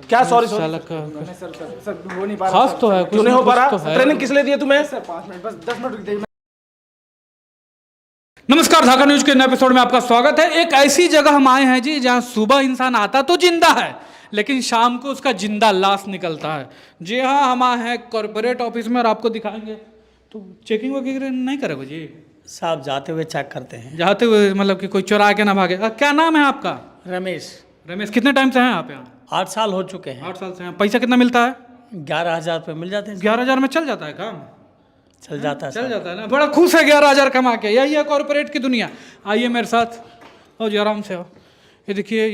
क्या सॉरी साला का सर हो नहीं पा रहा खास तो है, क्यों नहीं हो पा कुछ तो रहा? है। ट्रेनिंग किस लिए दी है तुम्हें? सर 5 मिनट बस 10 मिनट रुक जाइए। नमस्कार, ढाका न्यूज के नए एपिसोड में आपका स्वागत है। एक ऐसी जगह हम आए हैं जी जहां सुबह इंसान आता तो जिंदा है, लेकिन शाम को उसका जिंदा लाश निकलता है। जी हाँ, हम आए हैं कॉर्पोरेट ऑफिस में और आपको दिखाएंगे। तो चेकिंग वगैरह नहीं करोगे जी? साहब जाते हुए चेक करते हैं। जाते हुए मतलब कि कोई चुरा के ना भागे। क्या नाम है आपका? रमेश। रमेश। कितने टाइम से हैं आप यहाँ? 8 साल हो चुके हैं। 8 साल से हैं। पैसा कितना मिलता है? 11,000 रुपये मिल जाते हैं। 11,000 में चल जाता है काम? चल जाता है। चल जाता है ना। बड़ा खुश है 11,000 कमा के। यही है कॉर्पोरेट की दुनिया। आइए मेरे साथ, और जी आराम से आओ। ये देखिए,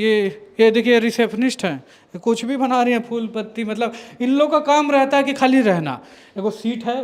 ये देखिए रिसेप्शनिस्ट हैं, कुछ भी बना रही हैं, फूल पत्ती। मतलब इन लोगों का काम रहता है कि खाली रहना। एगो सीट है,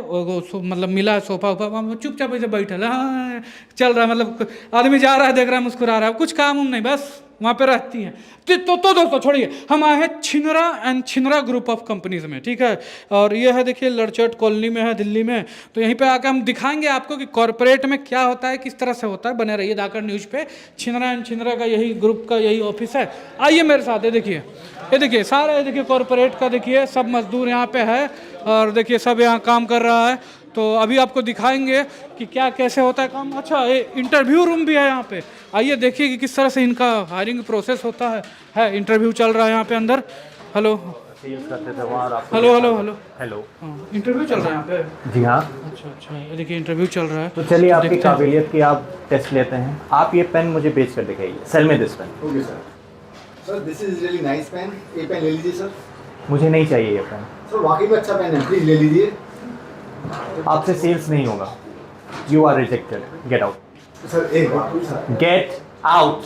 मतलब मिला है सोफा वोफा, चुपचाप ऐसे बैठल है। हाँ, चल रहा है, मतलब आदमी जा रहा है, देख रहा है, मुस्कुरा रहा है, कुछ काम उम नहीं, बस वहाँ पे रहती हैं। तो दोस्तों छोड़िए, हम आए हैं छिंदरा एंड छिंदरा ग्रुप ऑफ कंपनीज में, ठीक है। और ये है देखिए लड़चट कॉलोनी में है, दिल्ली में। तो यहीं पे आकर हम दिखाएंगे आपको कि कॉर्पोरेट में क्या होता है, किस तरह से होता है। बने रहिए धाकड़ न्यूज पे। छिंदरा एंड छिंदरा का यही ग्रुप का यही ऑफिस है। आइए मेरे साथ। ये देखिए सारा, ये देखिए कॉर्पोरेट का, देखिए सब मजदूर यहाँ पे है और देखिए सब यहाँ काम कर रहा है। तो अभी आपको दिखाएंगे कि क्या कैसे होता है काम। अच्छा, ये इंटरव्यू रूम भी है यहाँ पे। आइए देखिए कि किस तरह से इनका हायरिंग प्रोसेस होता है। इंटरव्यू चल रहा है यहाँ पे अंदर। Hello hello hello hello hello. Interview चल रहा है यहाँ पे? जी हाँ। अच्छा, ये देखिए इंटरव्यू चल रहा है। तो चलिए आपकी देखते हैं। काबिलियत की आप टेस्ट लेते हैं। आप ये पेन मुझे बेच कर दिखाइए। Sell me this pen. Okay sir. Sir this is really nice pen. ये पेन ले लीजिए सर। मुझे नहीं चाहिए ये पेन। सर वाकई में अच्छा पेन है, प्लीज ले लीजिए। आपसे सेल्स नहीं होगा। You are rejected. Get out. Sir एक बात सर। Get out.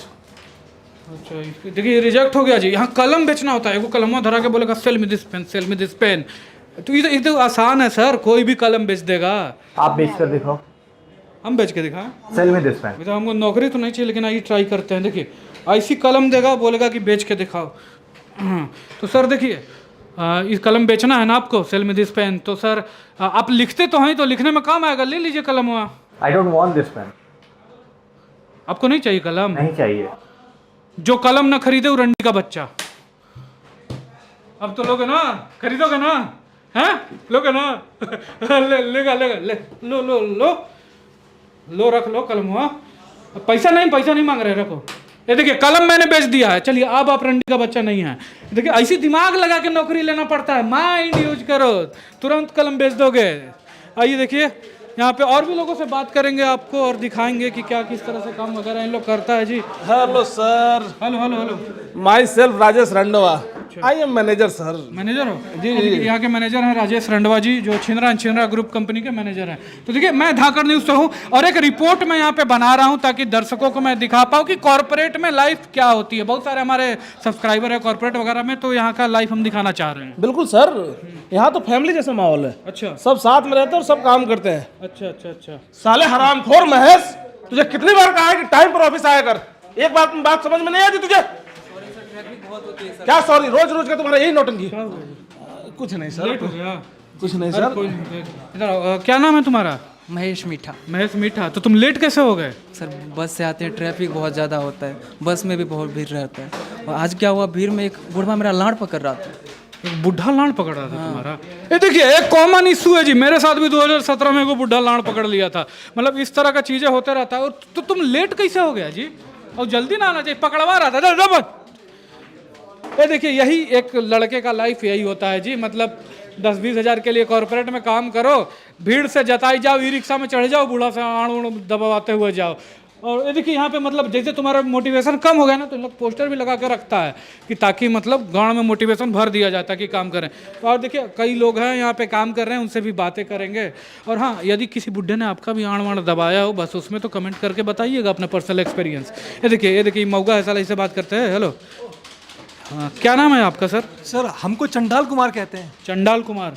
अच्छा, देखिए रिजेक्ट हो गया जी। यहाँ कलम बेचना होता है। वो कलम धरा के बोलेगा cell me this pen, cell me this pen. तो ये तो आसान है सर, कोई भी कलम बेच देगा। आप बेच कर दिखाओ। हम बेच के दिखाएं? Cell me this pen. तो हमको नौकरी तो नहीं चाहिए, लेकिन आइए ट्राई करते हैं। देखिए ऐसी कलम देगा, बोलेगा कि बेच के दिखाओ। तो सर देखिए, इस कलम बेचना है ना आपको, सेल में दिस पेन। तो सर आप लिखते तो हैं, तो लिखने में काम आएगा, ले लीजिए कलम। वहाँ I don't want this pen. आपको नहीं चाहिए कलम? नहीं चाहिए। जो कलम ना खरीदे वो रंडी का बच्चा। अब तो लोगे ना, खरीदोगे ना? हैं, लोगे ना? लेगा ले लो लो लो लो, रख लो कलम। वहाँ पैसा नहीं मांग रहे, रखो। ये देखिए कलम मैंने बेच दिया है। चलिए अब आप रंडी का बच्चा नहीं है। देखिए ऐसी दिमाग लगा के नौकरी लेना पड़ता है। माइंड यूज करो, तुरंत कलम बेच दोगे। आइए देखिए, यहाँ पे और भी लोगों से बात करेंगे आपको और दिखाएंगे कि क्या किस तरह से काम वगैरह इन लोग करता है जी। Hello sir. Hello hello hello. Myself Rajesh Randhawa. I am manager sir. Manager हो जी? यहाँ के मैनेजर हैं राजेश रंडवा जी, जो छिंदरा ग्रुप कंपनी के मैनेजर हैं। तो देखिए मैं धाकड़ न्यूज़ से हूँ और एक रिपोर्ट मैं यहाँ पे बना रहा हूँ ताकि दर्शकों को मैं दिखा पाऊँ कि कॉर्पोरेट में लाइफ क्या होती है। बहुत सारे हमारे सब्सक्राइबर है कॉर्पोरेट वगैरह में, तो यहाँ का लाइफ हम दिखाना चाह रहे हैं। बिल्कुल सर, यहाँ तो फैमिली जैसा माहौल है। अच्छा सब साथ में रहते हैं और सब काम करते हैं। अच्छा अच्छा अच्छा। साले हरामखोर महेश, तुझे कितनी बार कहा है कि टाइम पर ऑफिस आया कर? एक बात समझ में नहीं आती तुझे? क्या सॉरी? रोज का तुम्हारा यही नौटंकी। कुछ नहीं सर, लेट हो गया? कुछ नहीं अरे सर। कोई नहीं। इधर आओ। क्या नाम है तुम्हारा? महेश मीठा। महेश मीठा। तो तुम लेट कैसे हो गए? सर बस से आते हैं, ट्रैफिक बहुत ज़्यादा होता है, बस में भी बहुत भीड़ रहता है। और आज क्या हुआ, भीड़ में एक बूढ़ा मेरा लाड़ पकड़ रहा था। एक बुढ़ा लाड़ पकड़ रहा था तुम्हारा? ये देखिए एक कॉमन इशू है जी। मेरे साथ भी 2017 में वो बुढ़ा लाड़ पकड़ लिया था। मतलब इस तरह का चीजें होते रहता है। और तो तुम लेट कैसे हो गया जी? और जल्दी ना आना चाहिए, पकड़वा रहा था। ये देखिए यही एक लड़के का लाइफ यही होता है जी। मतलब 10-20 हज़ार के लिए कॉर्पोरेट में काम करो, भीड़ से जताई जाओ, ई रिक्शा में चढ़ जाओ, बूढ़ा से आड़ दबाते हुए जाओ। और ये देखिए यहाँ पे मतलब जैसे तुम्हारा मोटिवेशन कम हो गया ना, तो इन लोग पोस्टर भी लगा के रखता है कि ताकि मतलब गाँव में मोटिवेशन भर दिया जाता है कि काम करें। तो और देखिए कई लोग हैं यहाँ पे काम कर रहे हैं, उनसे भी बातें करेंगे। और हाँ, यदि किसी बुढ़े ने आपका भी आड़ वाड़ दबाया हो, बस उसमें तो कमेंट करके बताइएगा अपना पर्सनल एक्सपीरियंस। ये देखिए मौगा है साला, इससे बात करते हैं। हेलो, हाँ, क्या नाम है आपका सर? सर हमको चंडाल कुमार कहते हैं। चंडाल कुमार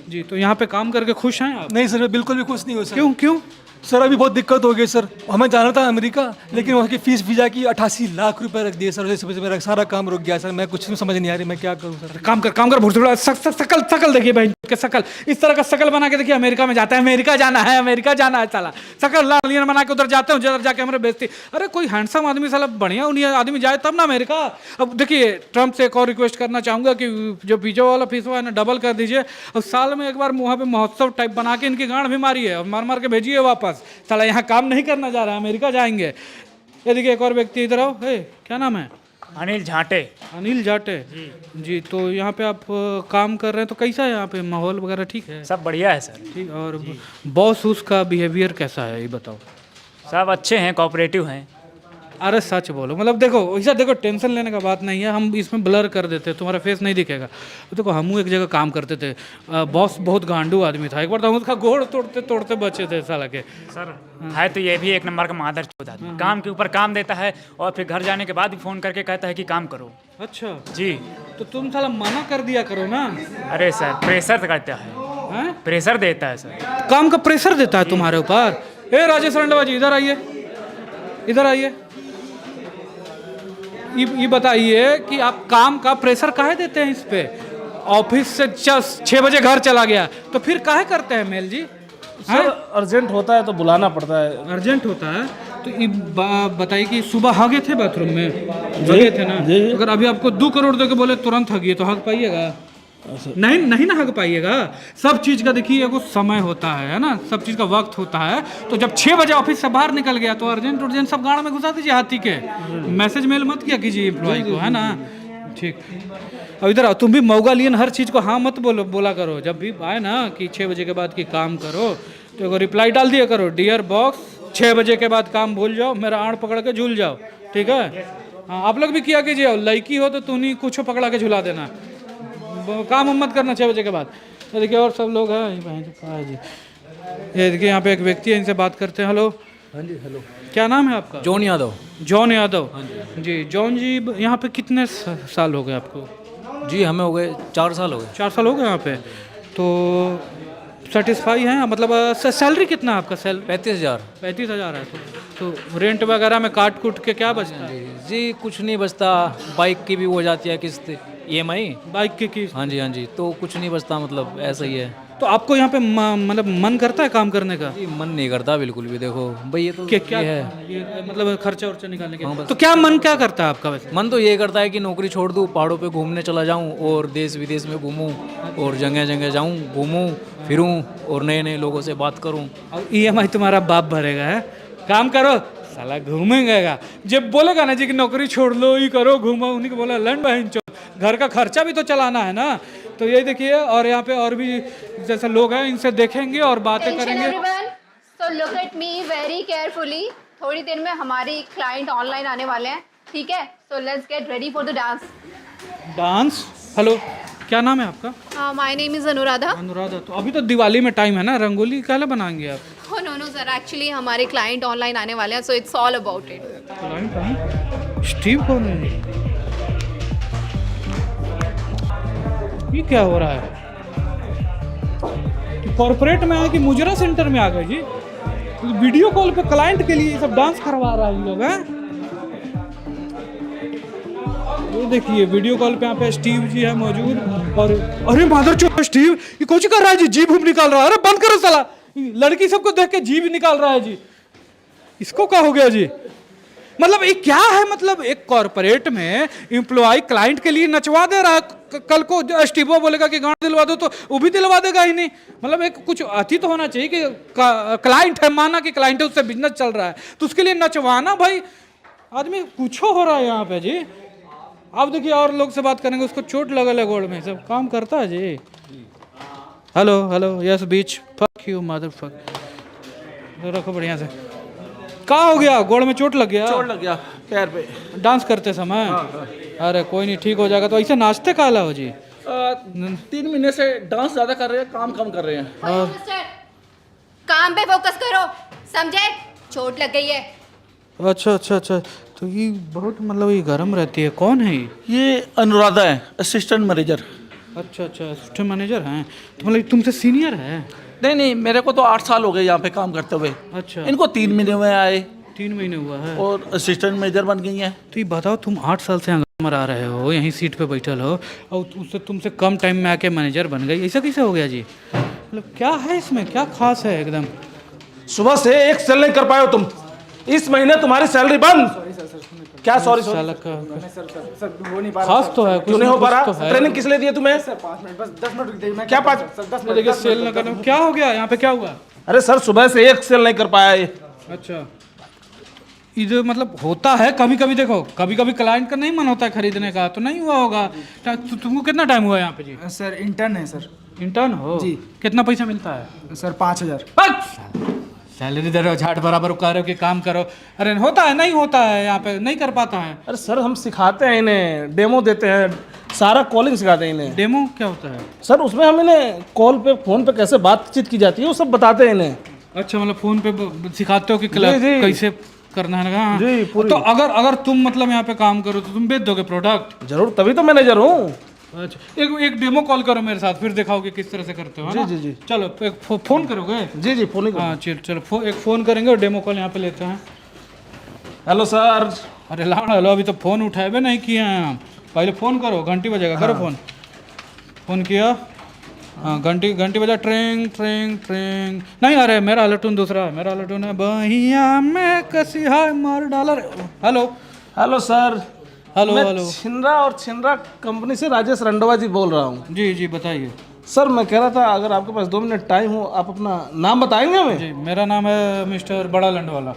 जी। तो यहाँ पे काम करके खुश हैं आप? नहीं सर, मैं बिल्कुल भी खुश नहीं हूँ सर। क्यों? सर अभी बहुत दिक्कत हो गई सर। हमें जाना था अमेरिका, लेकिन वहाँ की फीस वीजा की 88 लाख रुपए रख दिए सर। इस वजह से मेरा सारा काम रुक गया सर। मैं कुछ समझ नहीं आ रही, मैं क्या करूँ सर। काम कर भूत शकल देखिए भाई के शकल, इस तरह का शकल बना के देखिए अमेरिका में जाता है, अमेरिका जाना है साला। शकल लालियन बना के उधर जाते हैं, उधर जाके हमारे बेचती। अरे कोई हैंडसम आदमी साला, बढ़िया उन्हीं आदमी जाए तब ना अमेरिका। अब देखिए ट्रम्प से एक और रिक्वेस्ट करना चाहूँगा कि जो वीजा वाला फीस है ना डबल कर दीजिए, और साल में एक बार वहाँ पे महोत्सव टाइप बना के इनकी गांड भी मारिए और मार मार के भेजिए वापस। साला यहाँ काम नहीं करना जा रहा है, अमेरिका जाएंगे। ये देखिए एक और व्यक्ति इधर आओ। हे, क्या नाम है? अनिल झाटे। अनिल जाटे जी। तो यहाँ पे आप काम कर रहे हैं, तो कैसा है यहाँ पे माहौल वगैरह? ठीक है, सब बढ़िया है सर। ठीक। और बॉस उसका बिहेवियर कैसा है ये बताओ? सब अच्छे हैं, कोऑपरेटिव हैं। अरे सच बोलो, मतलब देखो ऐसा, देखो टेंशन लेने का बात नहीं है, हम इसमें ब्लर कर देते, तुम्हारा फेस नहीं दिखेगा। देखो हम एक जगह काम करते थे, बॉस बहुत गांडू आदमी था, एक बार तो हम उसका गोड़ तोड़ते तोड़ते बचे थे साला के। सर है तो ये भी एक नंबर का मादरचोद आदमी, काम के ऊपर काम देता है और फिर घर जाने के बाद भी फ़ोन करके कहता है कि काम करो। अच्छा जी। तो तुम साला मना कर दिया करो ना। अरे सर प्रेशर करता है, हैं? प्रेशर देता है सर। काम का प्रेशर देता है तुम्हारे ऊपर? ए राजेश रंडवा जी इधर आइए, इधर आइए। ये बताइए कि आप काम का प्रेशर काहे देते हैं इस पे? ऑफिस से 6 बजे घर चला गया तो फिर काहे करते हैं मेल जी? सर अर्जेंट होता है तो बुलाना पड़ता है। अर्जेंट होता है तो ये बताइए कि सुबह हगे थे बाथरूम में? हगे थे ना? अगर अभी आपको 2 करोड़ दे के बोले तुरंत हगिए तो हग पाइएगा? नहीं ना हग पाइएगा। सब चीज़ का देखिए एगो समय होता है ना, सब चीज़ का वक्त होता है। तो जब 6 बजे ऑफिस से बाहर निकल गया तो अर्जेंट सब गाड़ में घुसा दीजिए हाथी के। मैसेज मेल मत किया कीजिए एम्प्लॉय को, है ना? ठीक। अब इधर आओ, तुम भी मौगालियन हर चीज़ को हाँ मत बोला करो। जब भी आए ना कि 6 बजे के बाद की काम करो तो एगो रिप्लाई डाल दिया करो, डियर बॉक्स 6 बजे के बाद काम भूल जाओ, मेरा आड़ पकड़ के झूल जाओ। ठीक है? हाँ, आप लोग भी किया कीजिए। लड़की हो तो तुम ही कुछ पकड़ा के झुला देना, काम मत करना 6 बजे के बाद। ये देखिए और सब लोग हैं जी। ये देखिए यहाँ पे एक व्यक्ति है, इनसे बात करते हैं। हेलो। हाँ जी हेलो। क्या नाम है आपका? John Yadav. John Yadav ji. John जी यहाँ पे कितने साल हो गए आपको? जी हमें हो गए 4 साल हो गए। 4 साल हो गए यहाँ पे। तो सेटिस्फाई हैं मतलब? सैलरी कितना है आपका? सैलरी 35,000। 35,000 है। तो रेंट वगैरह में काट कूट के क्या बचता है? जी कुछ नहीं बचता, बाइक की भी हो जाती है किस्त, EMI बाइक की किस्त? हाँ जी, तो कुछ नहीं बचता, मतलब ऐसा ही है। तो आपको यहाँ पे मतलब मन करता है काम करने का? जी मन नहीं करता बिल्कुल भी। देखो भाई ये तो क्या ये है, ये मतलब खर्चा उर्चा निकालने के। तो क्या मन क्या करता है आपका वैसे? मन तो ये करता है कि नौकरी छोड़ दूँ, पहाड़ों पे घूमने चला जाऊँ और देश विदेश में घूमूँ और जगह जगह जाऊँ, घूमूँ फिरूँ और नए नए लोगों से बात करूँ। और EMI तुम्हारा बाप भरेगा है? काम करो साला, घूमेंगे। जब बोलेगा ना जी कि नौकरी छोड़ लो, ही करो, घूमो, उन्हीं को बोला लंड बहन, घर का खर्चा भी तो चलाना है ना। तो ये देखिए, और यहाँ पे और भी जैसे लोग हैं, इनसे देखेंगे और बातें करेंगे। So look at me very carefully. थोड़ी देर में हमारे क्लाइंट ऑनलाइन आने वाले हैं, ठीक है? So let's get ready for the dance. Dance? Hello, क्या नाम है आपका? My name is Anuradha. Anuradha. तो अभी तो दिवाली में टाइम है ना, रंगोली क्या बनाएंगे आप? Oh no sir, actually हमारे क्लाइंट ऑनलाइन आने वाले हैं, so it's all about it. Steve कौन है? ये क्या हो रहा है? कॉर्पोरेट में आए कि मुजरा सेंटर में आ गए जी? वीडियो कॉल पे क्लाइंट के लिए सब डांस करवा रहा है ये लोग हैं। ये देखिए वीडियो कॉल पे यहाँ पे स्टीव जी है मौजूद। और अरे मादरचोद स्टीव, ये कुछ कर रहा है जी? जीभ निकाल रहा है। अरे बंद करो साला, लड़की सबको देख के जीभ निकाल रहा है जी। इसको क्या हो गया जी? मतलब ये क्या है? मतलब एक कॉर्पोरेट में एम्प्लॉय क्लाइंट के लिए नचवा दे रहा है, कल को स्टीवो बोलेगा कि गांड दिलवा दो तो वो भी दिलवा देगा ही नहीं। मतलब एक कुछ अति तो होना चाहिए कि क्लाइंट है, माना कि क्लाइंट है, उससे बिजनेस चल रहा है तो उसके लिए नचवाना। भाई आदमी कुछ हो रहा है यहाँ पे जी। आप देखिए और लोग से बात करेंगे, उसको चोट लगल है गोड़ में, सब काम करता है जी। Hello hello, yes bitch, fuck you mother fuck. रखो बढ़िया से। क्या हो गया? गोड़ में चोट लग गया? चोट लग गया पैर पे, डांस करते समय। अरे कोई नहीं, ठीक हो जाएगा। तो ऐसे नाचते काला हो जी? 3 महीने से डांस ज्यादा कर रहे हैं, काम कम कर रहे हैं। काम पे फोकस करो, समझे? चोट लग गई है। अच्छा अच्छा अच्छा। तो ये बहुत मतलब ये गर्म रहती है। कौन है ये अनुराधा है, असिस्टेंट मैनेजर। अच्छा अच्छा, असिस्टेंट मैनेजर हैं। तो मतलब तुमसे सीनियर है? नहीं, मेरे को तो 8 साल हो गए यहाँ पे काम करते हुए। अच्छा। इनको 3 महीने में आए। 3 महीने हुआ है और असिस्टेंट मैनेजर बन गई हैं। तो ये बताओ, तुम 8 साल से आ रहे हो, यहीं सीट पे बैठल हो, और उससे तुमसे कम टाइम में आके मैनेजर बन गई, ऐसा कैसे हो गया जी? मतलब क्या है इसमें, क्या खास है? एकदम सुबह से एक सेल नहीं कर पाए हो तुम, इस महीने तुम्हारी सैलरी बंद। क्या सॉरी सॉरी साला का खास तो है, क्यों नहीं हो पा कुछ तो रहा? है। ट्रेनिंग किस लिए दी है तुम्हें? 5 मिनट बस 10 मिनट रुक जाइए, मैं क्या पाँच? ये देखिए सेल ना करना, क्या हो गया यहाँ पे, क्या हुआ? अरे सर सुबह से एक सेल नहीं कर पाया ये। अच्छा, इधर मतलब होता है कभी कभी, देखो कभी कभी क्लाइंट का नहीं मन होता है खरीदने का, तो नहीं हुआ होगा। तुमको कितना टाइम हुआ यहाँ पे जी? सर इंटर्न है सर। इंटर्न हो जी? कितना पैसा मिलता है सर 5000। सैलरी दे रहे हो, झाट बराबर कह रहे हो कि काम करो। अरे होता है, नहीं होता है यहाँ पे, नहीं कर पाता है। अरे सर हम सिखाते हैं इन्हें, डेमो देते हैं, सारा कॉलिंग सिखाते हैं इन्हें। डेमो क्या होता है? सर उसमें हम इन्हें कॉल पे फोन पे कैसे बातचीत की जाती है वो सब बताते हैं इन्हें। अच्छा, मतलब फोन पे सिखाते हो कि जी, जी। कैसे करना है ना? हाँ। जी, पूरी। तो अगर तुम मतलब यहाँ पे काम करो तो तुम बेच दोगे प्रोडक्ट? जरूर, तभी तो मैनेजर हूँ। अच्छा, एक डेमो कॉल करो मेरे साथ, फिर दिखाओगे किस तरह से करते हो, है ना? जी, जी। चलो एक फोन करोगे? जी जी फोन ही करो। हाँ चलो एक फ़ोन करेंगे और डेमो कॉल यहाँ पे लेते हैं। Hello sir. अरे लाड़ हेलो, अभी तो फ़ोन उठाए भी नहीं किए हैं हम। पहले फ़ोन करो, घंटी बजेगा, करो फ़ोन किया? हाँ घंटी बजा, ट्रेंग ट्रेंग ट्रेंग। नहीं, अरे मेरा अलटून दूसरा है, मेरा अलटून है बहिया में कसी हाय मार डाला। Hello hello sir. हेलो मैं हेलो। छिंदरा और छिंदरा कंपनी से राजेश रंडवा जी बोल रहा हूँ। जी बताइए। सर मैं कह रहा था अगर आपके पास 2 मिनट टाइम हो, आप अपना नाम बताएंगे हमें? जी, मेरा नाम है मिस्टर बड़ा लंड वाला।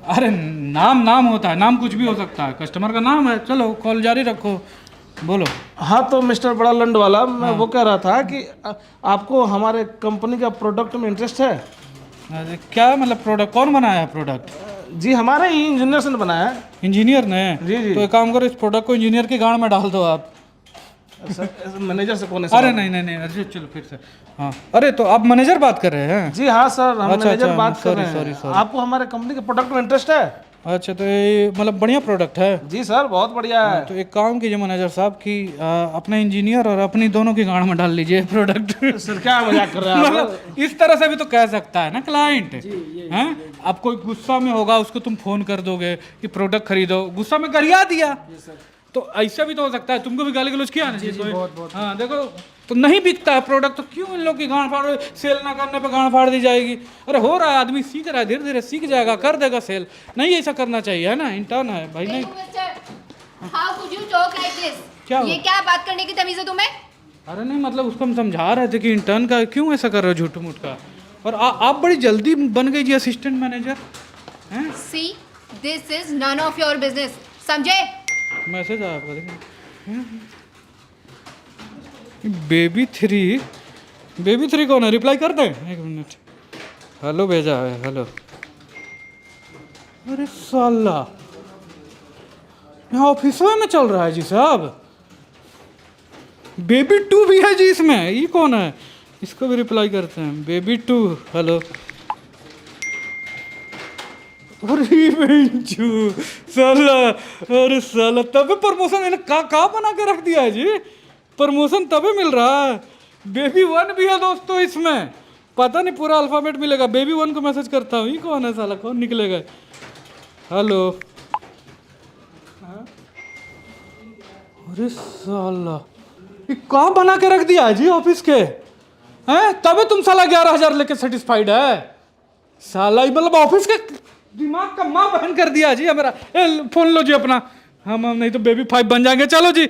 अरे नाम होता है, नाम कुछ भी हो सकता है, कस्टमर का नाम है। चलो कॉल जारी रखो, बोलो। हाँ तो मिस्टर बड़ा लंड वाला, मैं वो कह रहा था कि आपको हमारे कंपनी का प्रोडक्ट में इंटरेस्ट है? अरे क्या मतलब प्रोडक्ट कौन बनाया है प्रोडक्ट? जी हमारे ही इंजीनियर से बनाया है। इंजीनियर ने? जी। तो एक काम करो, इस प्रोडक्ट को इंजीनियर की गाड़ में डाल दो आप। मैनेजर से कौन है? अरे नहीं, अरे चलो फिर से। हाँ, अरे तो आप मैनेजर बात कर रहे हैं? जी हाँ सर, हम अच्छा, मैनेजर अच्छा, बात कर रहे हैं। sorry। आपको हमारे कंपनी के प्रोडक्ट में इंटरेस्ट है? अच्छा, तो ये मतलब बढ़िया प्रोडक्ट है? जी सर बहुत बढ़िया है। तो एक काम कीजिए मैनेजर साहब कि अपने इंजीनियर और अपनी दोनों की गाड़ में डाल लीजिए प्रोडक्ट। सर क्या मजाक कर रहे हैं आप? मतलब इस तरह से भी तो कह सकता है ना क्लाइंट, हैं? अब कोई गुस्सा में होगा, उसको तुम फोन कर दोगे कि प्रोडक्ट खरीदो, गुस्सा में गरिया दिया, तो ऐसा भी तो हो सकता है। तुमको भी गाली गलौज किया ना? जी, बहुत। हाँ देखो, तो नहीं बिकता है प्रोडक्ट, तो क्यों इन लोग की गांड फाड़, सेल ना करने पे गांड फाड़ दी जाएगी? अरे हो रहा है, आदमी सीख रहा है, धीरे धीरे सीख जाएगा, कर देगा सेल। नहीं ऐसा करना चाहिए, है ना? इंटर्न है भाई। नहीं How could you talk like this? क्या हुआ? ये क्या बात करने की तमीज है तुम्हें? अरे नहीं, मतलब उसको हम समझा रहे थे कि इंटर्न का क्यों ऐसा कर रहे हो झूठ मूठ का। और आप बड़ी जल्दी बन गई जी असिस्टेंट मैनेजर, हैं? See, this is none of your business. समझे? मैसेज आया आपका, देखिए। बेबी थ्री कौन है? रिप्लाई कर दें, 1 मिनट। हेलो भेजा है, हेलो। अरे साला, यहाँ ऑफिस में चल रहा है जी साहब। बेबी 2 भी है जी इसमें, ये कौन है? इसको भी रिप्लाई करते हैं, बेबी 2 हेलो। अरे बेंचू साला, अरे साला तबे प्रमोशन इन्हें का बना के रख दिया है जी। प्रमोशन तबे मिल रहा है। बेबी 1 भी है दोस्तों इसमें, पता नहीं पूरा अल्फाबेट मिलेगा। बेबी 1 को मैसेज करता हूँ, ये कौन है साला, कौन निकलेगा? हेलो। अरे साला, ये का बना के रख दिया है जी ऑफिस के, हैं? तबे तुम साला 11,000 लेके सेटिस्फाइड है साला। मतलब ऑफिस के दिमाग का माँ बहन कर दिया जी हमारा। फ़ोन लो जी अपना, हम नहीं तो बेबी 5 बन जाएंगे। चलो जी।